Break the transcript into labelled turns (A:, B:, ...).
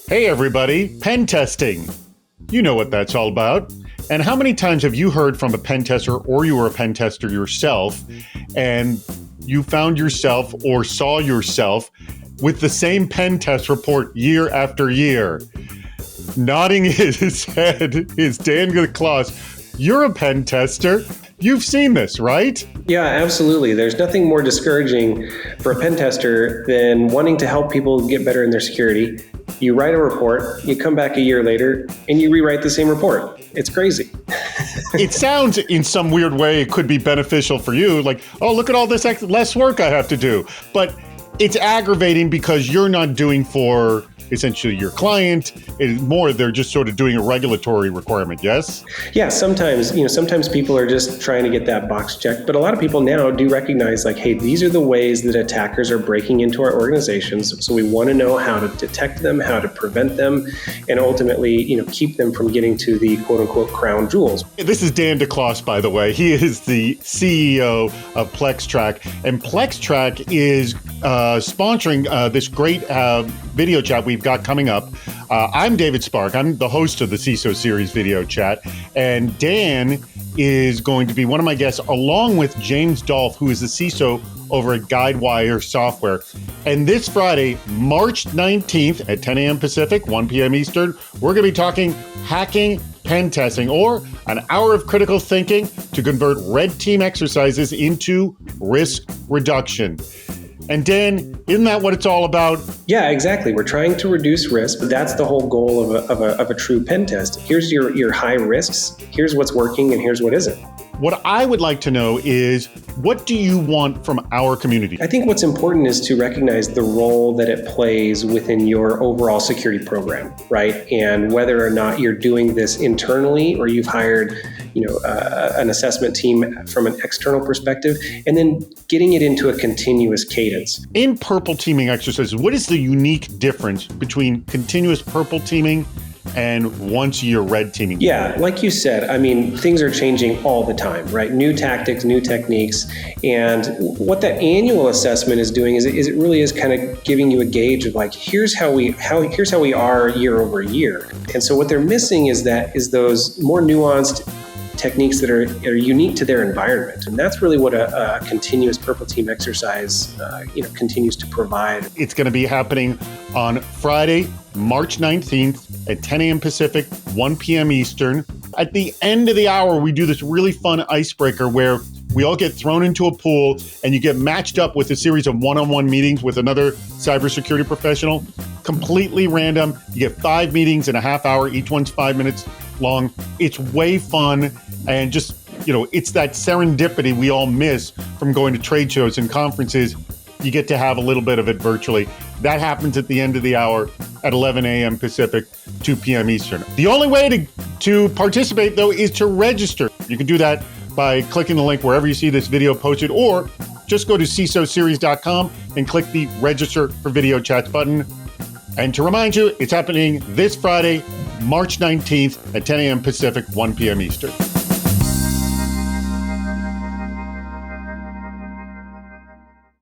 A: Hey everybody, pen testing. You know what that's all about. And how many times have you heard from a pen tester or you were a pen tester yourself and you found yourself or saw yourself with the same pen test report year after year? Nodding his head is Dan Klaus. You're a pen tester. You've seen this, right?
B: Yeah, absolutely. There's nothing more discouraging for a pen tester than wanting to help people get better in their security. You write a report, you come back a year later, and you rewrite the same report. It's crazy.
A: It sounds in some weird way it could be beneficial for you. Like, oh, look at all this less work I have to do. But it's aggravating because you're not doing for essentially your client. It's more they're just sort of doing a regulatory requirement, yes?
B: Yeah, sometimes people are just trying to get that box checked, but a lot of people now do recognize like, hey, these are the ways that attackers are breaking into our organizations. So we want to know how to detect them, how to prevent them, and ultimately, keep them from getting to the quote unquote crown jewels.
A: This is Dan Klaus, by the way. He is the CEO of PlexTrack, and PlexTrack is sponsoring this great video chat we've got coming up. I'm David Spark. I'm the host of the CISO Series video chat, and Dan is going to be one of my guests along with James Dolph, who is the CISO over at Guidewire Software. And this Friday, March 19th at 10 a.m. Pacific, 1 p.m. Eastern, we're going to be talking hacking pen testing, or an hour of critical thinking to convert red team exercises into risk reduction. And Dan, isn't that what it's all about?
B: Yeah, exactly. We're trying to reduce risk, but that's the whole goal of a true pen test. Here's your high risks, here's what's working, and here's what isn't.
A: What I would like to know is, what do you want from our community?
B: I think what's important is to recognize the role that it plays within your overall security program, right? And whether or not you're doing this internally or you've hired, an assessment team from an external perspective, and then getting it into a continuous cadence.
A: In purple teaming exercises, what is the unique difference between continuous purple teaming and once-a-year red teaming?
B: Yeah, like you said, things are changing all the time, right? New tactics, new techniques. And what that annual assessment is doing is it really is kind of giving you a gauge of like, here's how we are year over year. And so what they're missing is those more nuanced techniques that are unique to their environment. And that's really what a continuous purple team exercise continues to provide.
A: It's going to be happening on Friday, March 19th at 10 a.m. Pacific, 1 p.m. Eastern. At the end of the hour, we do this really fun icebreaker where we all get thrown into a pool and you get matched up with a series of one-on-one meetings with another cybersecurity professional, completely random. You get 5 meetings in a half hour. Each one's 5 minutes long. It's way fun. And just, it's that serendipity we all miss from going to trade shows and conferences. You get to have a little bit of it virtually. That happens at the end of the hour at 11 a.m. Pacific, 2 p.m. Eastern. The only way to participate, though, is to register. You can do that by clicking the link wherever you see this video posted, or just go to CISOseries.com and click the register for video chats button. And to remind you, it's happening this Friday, March 19th at 10 a.m. Pacific, 1 p.m. Eastern.